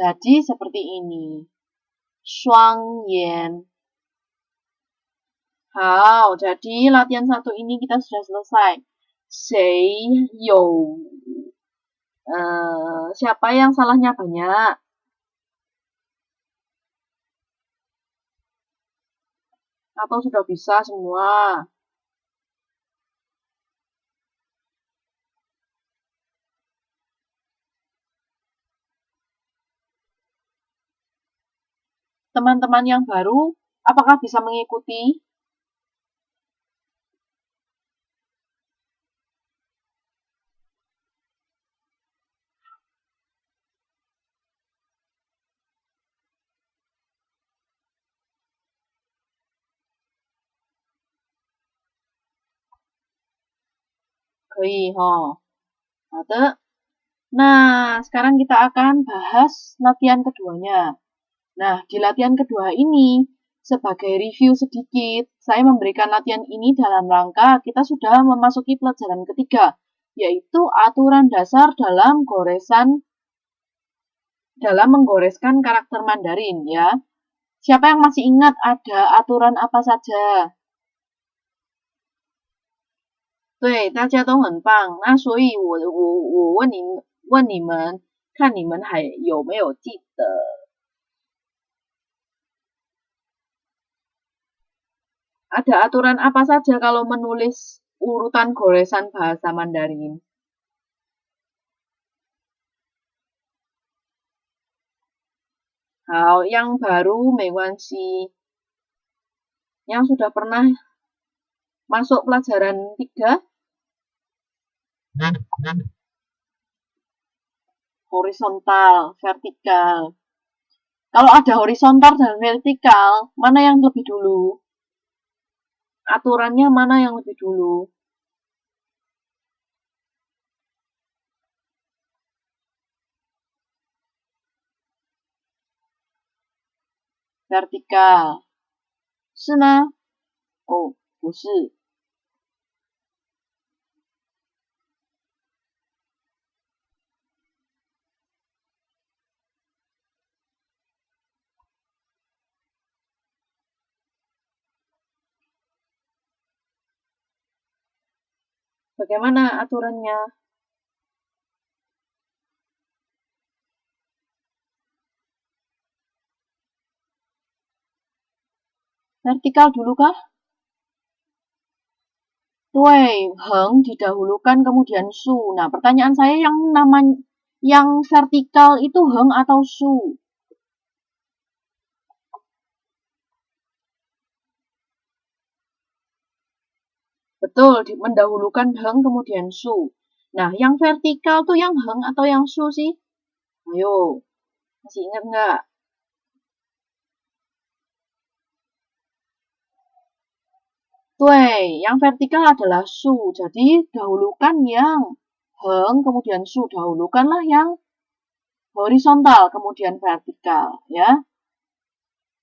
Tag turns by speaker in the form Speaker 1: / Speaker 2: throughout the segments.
Speaker 1: Jadi seperti ini. Shuang yan. Hao, jadi latihan 1 ini kita sudah selesai. Sei you. Siapa yang salahnya banyak? Atau sudah bisa semua? Teman-teman yang baru, apakah bisa mengikuti? Kei, ho. Nah, sekarang kita akan bahas latihan keduanya. Nah, di latihan kedua ini, sebagai review sedikit, saya memberikan latihan ini dalam rangka kita sudah memasuki pelajaran ketiga, yaitu aturan dasar dalam menggoreskan karakter Mandarin, ya. Siapa yang masih ingat ada aturan apa saja? 对，大家都很棒。那所以我问你们，看你们还有没有记得 ada aturan apa saja kalau menulis urutan goresan bahasa Mandarin? Hal yang baru 没关系。Yang sudah pernah masuk pelajaran 3, horizontal, vertikal. Kalau ada horizontal dan vertikal, mana yang lebih dulu? Aturannya mana yang lebih dulu? Vertikal. 是吗？哦，不是。Bagaimana aturannya? Vertikal dulu kah? 对，heng didahulukan kemudian su. Nah, pertanyaan saya yang vertikal itu heng atau su? Betul, mendahulukan heng kemudian su. Nah, yang vertikal tuh yang heng atau yang su sih? Ayo, masih ingat nggak? Yang vertikal adalah su. Jadi, dahulukan yang heng kemudian su. Dahulukanlah yang horizontal kemudian vertikal, ya.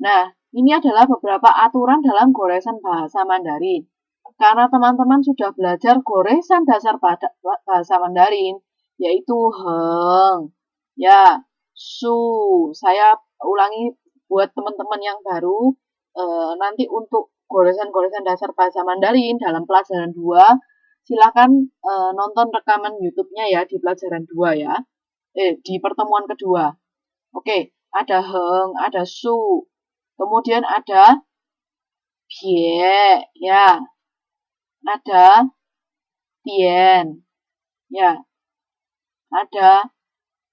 Speaker 1: Nah, ini adalah beberapa aturan dalam goresan bahasa Mandarin. Karena teman-teman sudah belajar goresan dasar bahasa Mandarin, yaitu heng, ya, su. Saya ulangi buat teman-teman yang baru, nanti untuk goresan-goresan dasar bahasa Mandarin dalam pelajaran 2, silakan nonton rekaman YouTube-nya ya di pelajaran 2 ya. Di pertemuan kedua. Oke, ada heng, ada su. Kemudian ada pie, ya. Ada tien, ya. Ada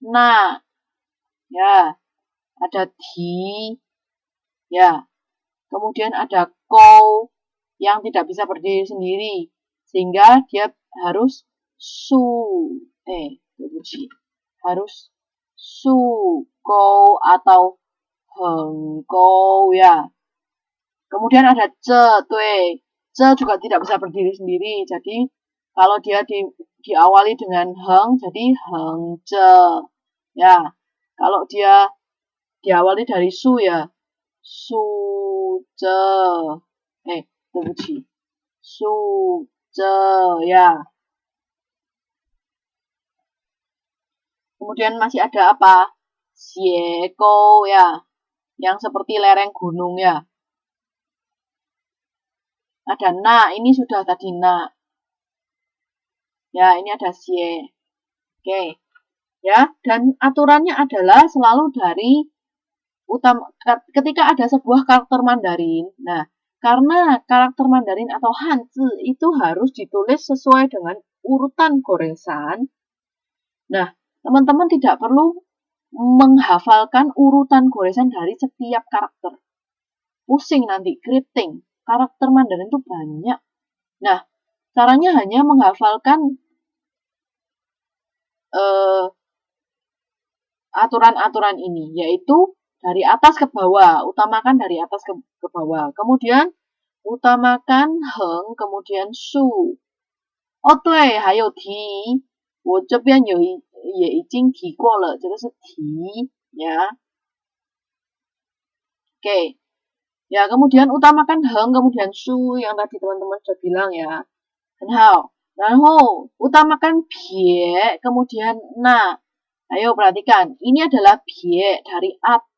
Speaker 1: na, ya. Ada ti, ya. Kemudian ada kou yang tidak bisa berdiri sendiri, sehingga dia harus su, harus su, kou atau hengkou, ya. Kemudian ada ce, ce juga tidak bisa berdiri sendiri, jadi kalau dia diawali dengan heng, jadi heng ce, ya. Kalau dia diawali dari su, ya, su ce, su ce, ya. Kemudian masih ada apa? Xiegou ya, yang seperti lereng gunung ya. Ada na, ini sudah tadi na. Ya, ini ada xie. Oke. Ya, dan aturannya adalah selalu dari ketika ada sebuah karakter Mandarin. Nah, karena karakter Mandarin atau Hanzi itu harus ditulis sesuai dengan urutan goresan. Nah, teman-teman tidak perlu menghafalkan urutan goresan dari setiap karakter. Pusing nanti, keriting. Karakter Mandarin itu banyak. Nah, caranya hanya menghafalkan aturan-aturan ini, yaitu dari atas ke bawah, utamakan dari atas ke bawah. Kemudian utamakan heng, kemudian su. Oh, 对，还有题，我这边也已经提过了，这个是题ya. Oke. Ya, kemudian utamakan heng, kemudian su yang tadi teman-teman sudah bilang ya. 很好。然后 utamakan pie, kemudian na. Ayo perhatikan, ini adalah pie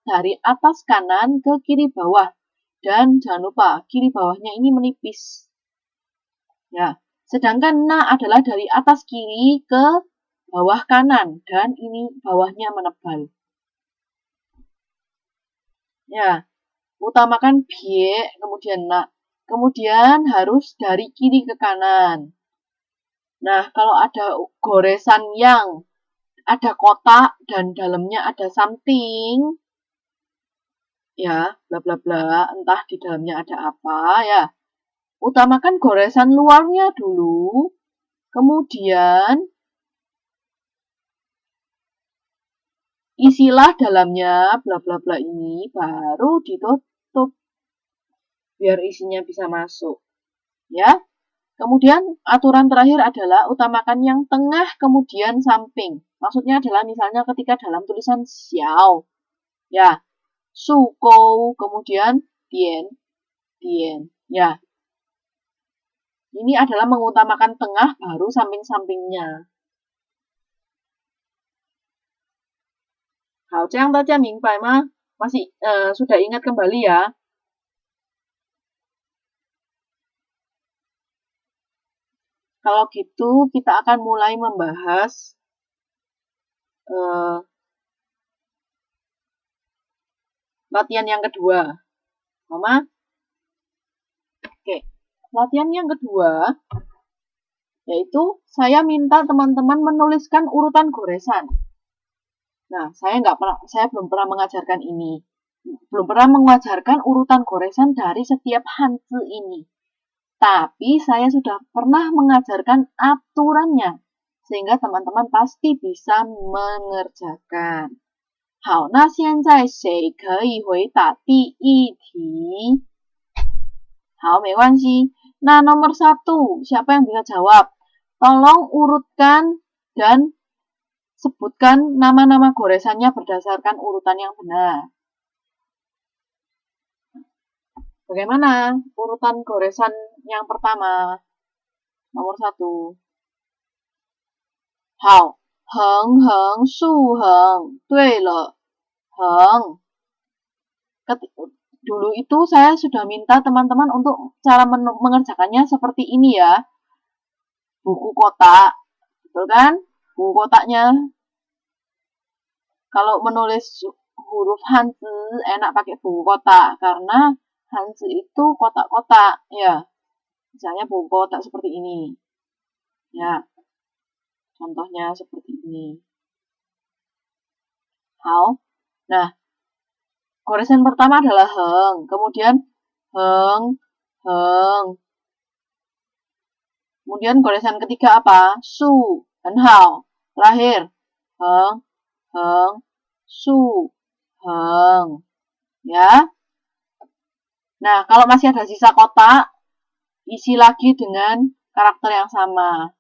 Speaker 1: dari atas kanan ke kiri bawah. Dan jangan lupa, kiri bawahnya ini menipis. Ya, sedangkan na adalah dari atas kiri ke bawah kanan. Dan ini bawahnya menebal. Ya, utamakan pie, kemudian na. Kemudian harus dari kiri ke kanan. Nah, kalau ada goresan yang ada kotak dan dalamnya ada something, ya, bla bla bla, entah di dalamnya ada apa, ya. Utamakan goresan luarnya dulu, kemudian isilah dalamnya, bla bla bla ini, baru ditutup, biar isinya bisa masuk, ya. Kemudian aturan terakhir adalah utamakan yang tengah kemudian samping. Maksudnya adalah misalnya ketika dalam tulisan xiao, ya, su kou, kemudian tian, ya. Ini adalah mengutamakan tengah baru samping-sampingnya. 好，这样大家明白吗？ Masih sudah ingat kembali ya? Kalau gitu, kita akan mulai membahas latihan yang kedua. Mama? Oke. Latihan yang kedua, yaitu saya minta teman-teman menuliskan urutan goresan. Nah, saya belum pernah mengajarkan ini. Belum pernah mengajarkan urutan goresan dari setiap hanzi ini. Tapi saya sudah pernah mengajarkan aturannya, sehingga teman-teman pasti bisa mengerjakan. 好，那现在谁可以回答第一题？好，没关系。Nah, nomor 1, siapa yang bisa jawab? Tolong urutkan dan sebutkan nama-nama goresannya berdasarkan urutan yang benar. Bagaimana urutan goresan yang pertama? Nomor 1. 好，横横竖横，对了，横。Dulu itu saya sudah minta teman-teman untuk cara mengerjakannya seperti ini ya. Buku kotak, betul kan? Buku kotaknya. Kalau menulis huruf hanzi enak pakai buku kotak karena hanzi itu kotak-kotak ya. Misalnya buku kotak seperti ini. Ya. Contohnya seperti ini. How? Nah, goresan pertama adalah heng, kemudian heng, heng. Kemudian goresan ketiga apa? Su, dan hao. Terakhir, heng, heng, su, heng. Ya. Nah, kalau masih ada sisa kotak, isi lagi dengan karakter yang sama.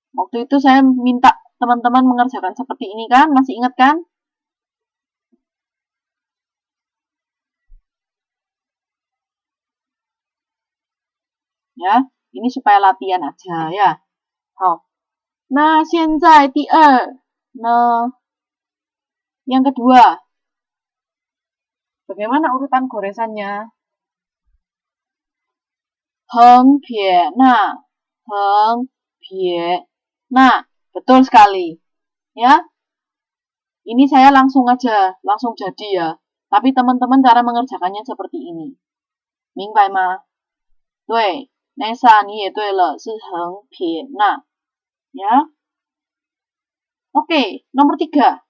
Speaker 1: Waktu itu saya minta teman-teman mengerjakan seperti ini kan? Masih ingat kan? Ya, ini supaya latihan aja ya. 好，那现在第二呢？ Yang kedua, bagaimana urutan goresannya? Heng pie na, heng pie na, betul sekali. Ya, ini saya langsung aja, langsung jadi ya. Tapi teman-teman cara mengerjakannya seperti ini. 明白吗？对，那啥你也对了，是横撇捺。Ya. Oke, nomor 3.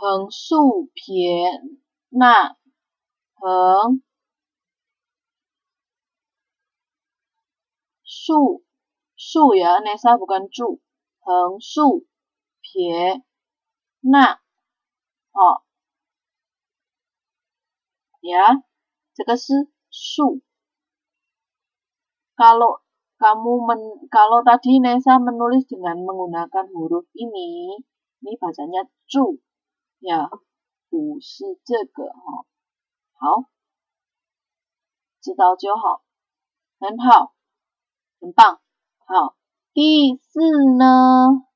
Speaker 1: Heng su pie na. Heng su ya, Nesa bukan cu. Heng su pie na. Oh. Ya, 这个是su. Kalau kalau tadi Nesa menulis dengan menggunakan huruf ini bacanya cu. Ya, 不是这个哈。好，知道就好，很好，很棒。好，第4呢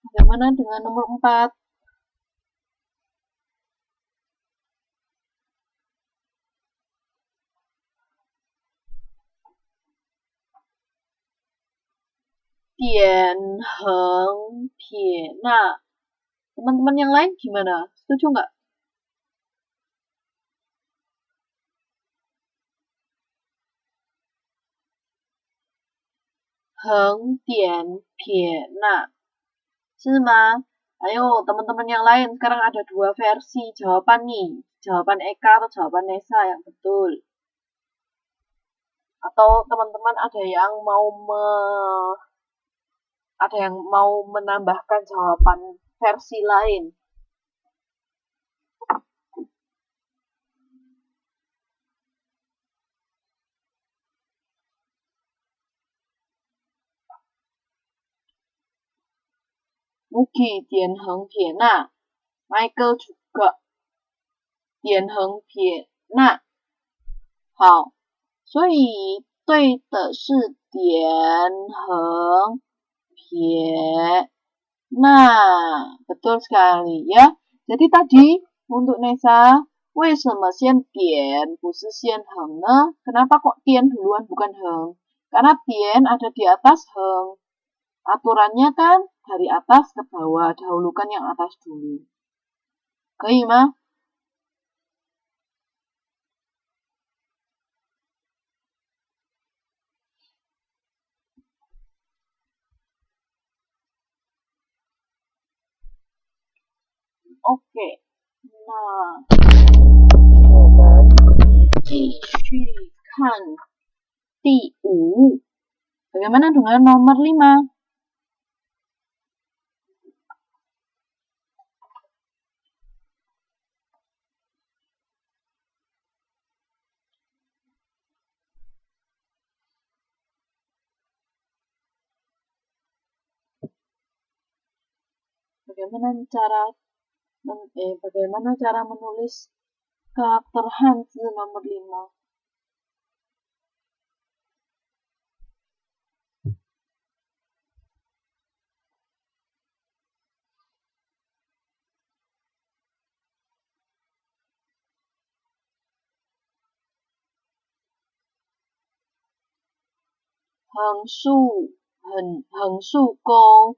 Speaker 1: bagaimana dengan nomor 4? Dian heng pie na. Teman-teman yang lain gimana? Setuju nggak? Heng dian pie na. 是吗? Ayo teman-teman yang lain, sekarang ada 2 versi jawaban nih. Jawaban Eka atau jawaban Nesa yang betul. Atau teman-teman ada yang mau menambahkan jawaban versi lain. Mugi Dian heng pie na. Michael juga Dian heng pie na. 好，所以对的是点横撇捺. Betul sekali ya. Jadi tadi untuk Nesa, 为什么先点不是先横呢? Kenapa kok 点 duluan bukan heng? Karena 点 ada di atas heng. Aturannya kan dari atas ke bawah, dahulukan yang atas dulu. 可以吗? Oke, nah 我们继续看第5. Bagaimana dengan nomor 5? Bagaimana cara menulis karakter Hanzi nomor 5? Heng su gou,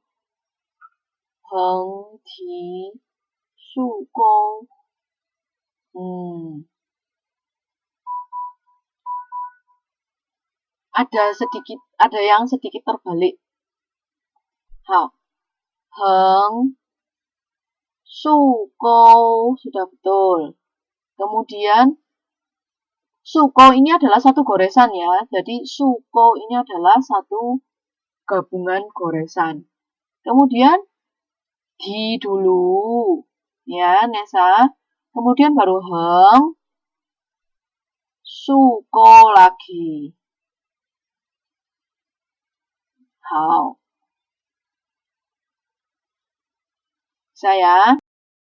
Speaker 1: heng ti su gou. Ada yang sedikit terbalik. Hao, heng su gou sudah betul. Kemudian suko ini adalah satu goresan ya. Jadi suko ini adalah satu gabungan goresan. Kemudian di dulu ya Nesa. Kemudian baru heng suko lagi. Hao. Saya